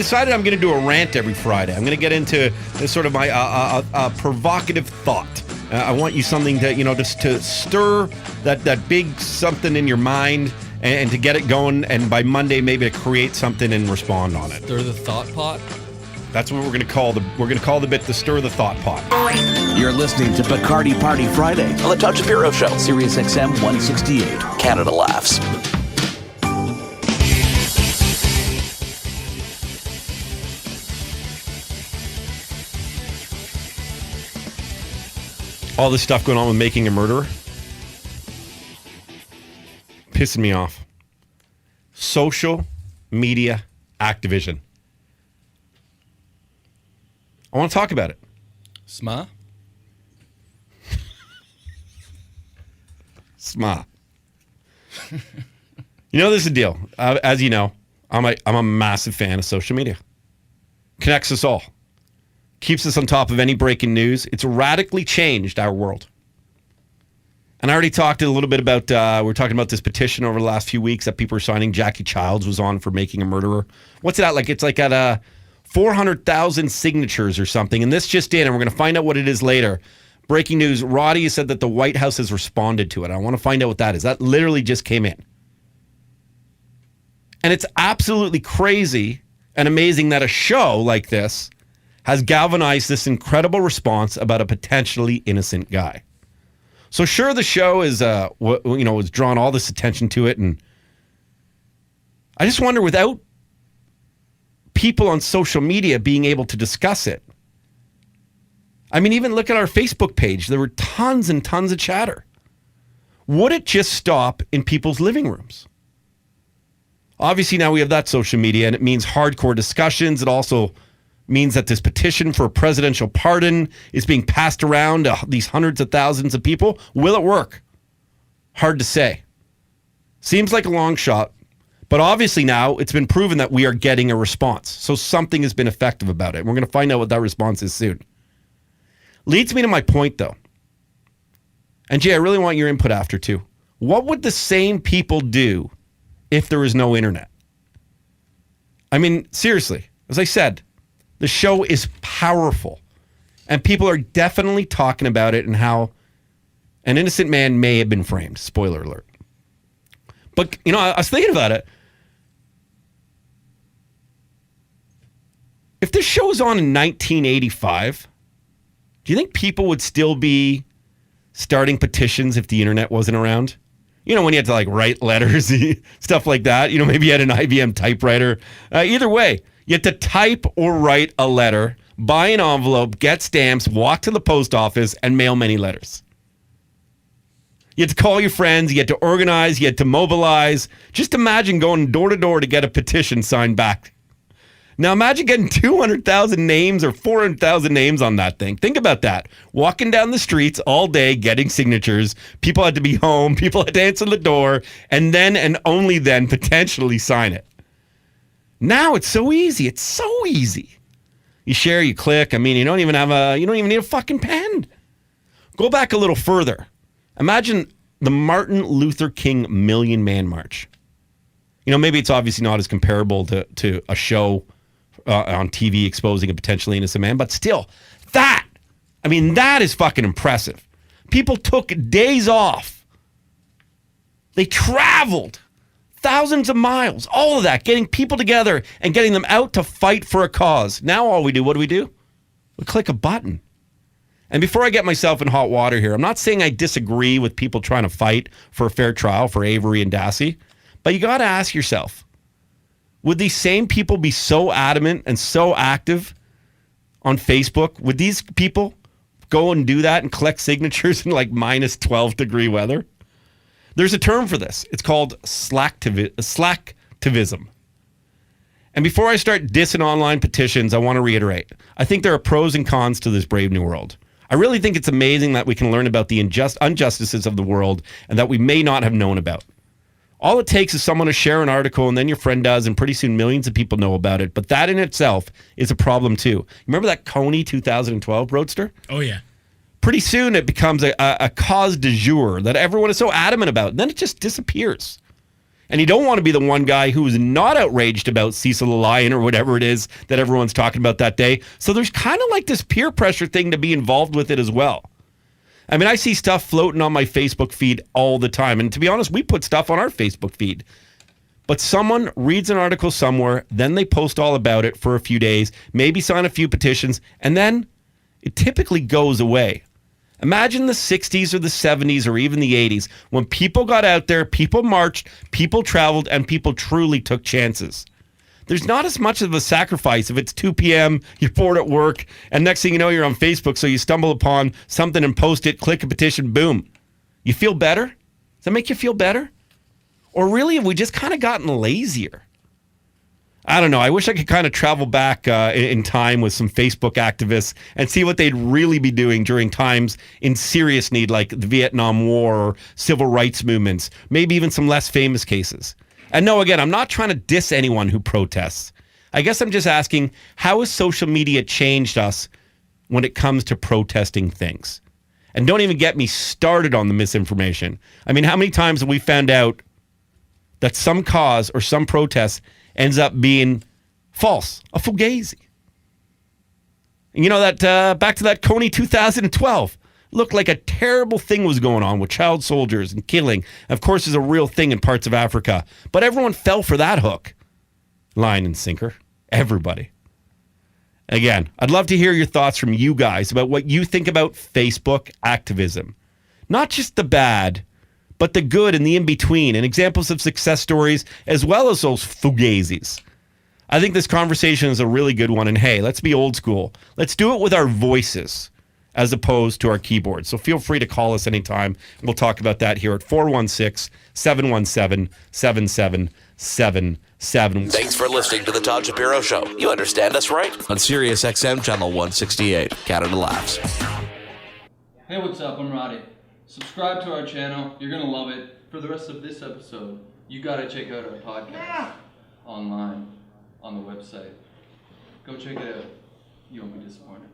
decided I'm going to do a rant every Friday. I'm going to get into this sort of my provocative thought. I want you something to, just to stir that big something in your mind and to get it going. And by Monday, maybe to create something and respond on it. Stir the thought pot? That's what we're going to call the bit the Stir the Thought Pot. You're listening to Bacardi Party Friday on the Todd Shapiro Show, SiriusXM 168, Canada Laughs. All this stuff going on with Making a Murderer, pissing me off. Social media activism. I want to talk about it. SMA? SMA. This is the deal. As you know, I'm a massive fan of social media. Connects us all. Keeps us on top of any breaking news. It's radically changed our world. And I already talked a little bit about, we were talking about this petition over the last few weeks that people are signing. Jackie Childs was on for Making a Murderer. What's it at? It's like at 400,000 signatures or something. And this just in, and we're going to find out what it is later. Breaking news, Roddy said that the White House has responded to it. I want to find out what that is. That literally just came in. And it's absolutely crazy and amazing that a show like this has galvanized this incredible response about a potentially innocent guy. So sure, the show is, has drawn all this attention to it. And I just wonder, without people on social media being able to discuss it. I mean, even look at our Facebook page. There were tons and tons of chatter. Would it just stop in people's living rooms? Obviously, now we have that social media, and it means hardcore discussions. It also means that this petition for a presidential pardon is being passed around to these hundreds of thousands of people. Will it work? Hard to say. Seems like a long shot. But obviously now it's been proven that we are getting a response. So something has been effective about it. We're going to find out what that response is soon. Leads me to my point, though. And Jay, I really want your input after, too. What would the same people do if there was no internet? I mean, seriously, as I said, the show is powerful. And people are definitely talking about it and how an innocent man may have been framed. Spoiler alert. But, I was thinking about it. If this show was on in 1985, do you think people would still be starting petitions if the internet wasn't around? When you had to write letters, stuff like that. Maybe you had an IBM typewriter. Either way, you had to type or write a letter, buy an envelope, get stamps, walk to the post office, and mail many letters. You had to call your friends, you had to organize, you had to mobilize. Just imagine going door to door to get a petition signed back. Now imagine getting 200,000 names or 400,000 names on that thing. Think about that. Walking down the streets all day, getting signatures. People had to be home. People had to answer the door. And then and only then potentially sign it. Now it's so easy. It's so easy. You share, you click. I mean, you don't even need a fucking pen. Go back a little further. Imagine the Martin Luther King Million Man March. Maybe it's obviously not as comparable to a show on TV exposing a potentially innocent man, but still, that is fucking impressive. People took days off. They traveled thousands of miles, all of that, getting people together and getting them out to fight for a cause. Now all we do, what do? We click a button. And before I get myself in hot water here, I'm not saying I disagree with people trying to fight for a fair trial for Avery and Dassey, but you got to ask yourself, would these same people be so adamant and so active on Facebook? Would these people go and do that and collect signatures in minus 12 degree weather? There's a term for this. It's called slacktivism. And before I start dissing online petitions, I want to reiterate, I think there are pros and cons to this brave new world. I really think it's amazing that we can learn about the injustices of the world and that we may not have known about. All it takes is someone to share an article, and then your friend does, and pretty soon millions of people know about it. But that in itself is a problem, too. Remember that Coney 2012 Roadster? Oh, yeah. Pretty soon it becomes a cause du jour that everyone is so adamant about, and then it just disappears. And you don't want to be the one guy who is not outraged about Cecil the Lion or whatever it is that everyone's talking about that day. So there's kind of like this peer pressure thing to be involved with it as well. I mean, I see stuff floating on my Facebook feed all the time. And to be honest, we put stuff on our Facebook feed. But someone reads an article somewhere, then they post all about it for a few days, maybe sign a few petitions, and then it typically goes away. Imagine the 60s or the 70s or even the 80s when people got out there, people marched, people traveled, and people truly took chances. There's not as much of a sacrifice if it's 2 p.m., you're bored at work, and next thing you know, you're on Facebook, so you stumble upon something and post it, click a petition, boom. You feel better? Does that make you feel better? Or really, have we just kind of gotten lazier? I don't know. I wish I could kind of travel back in time with some Facebook activists and see what they'd really be doing during times in serious need, like the Vietnam War or civil rights movements, maybe even some less famous cases. And no, again, I'm not trying to diss anyone who protests. I guess I'm just asking, how has social media changed us when it comes to protesting things? And don't even get me started on the misinformation. I mean, how many times have we found out that some cause or some protest ends up being false, a fugazi? You know, that back to that Coney 2012. Looked like a terrible thing was going on with child soldiers and killing. Of course, is a real thing in parts of Africa. But everyone fell for that hook. Line and sinker. Everybody. Again, I'd love to hear your thoughts from you guys about what you think about Facebook activism. Not just the bad, but the good and the in-between, and examples of success stories, as well as those fugazis. I think this conversation is a really good one, and hey, let's be old school. Let's do it with our voices as opposed to our keyboards. So feel free to call us anytime. We'll talk about that here at 416-717-7777. Thanks for listening to The Todd Shapiro Show. You understand us, right? On SiriusXM Channel 168, Canada Laughs. Hey, what's up? I'm Roddy. Subscribe to our channel. You're going to love it. For the rest of this episode, you got to check out our podcast online on the website. Go check it out. You won't be disappointed.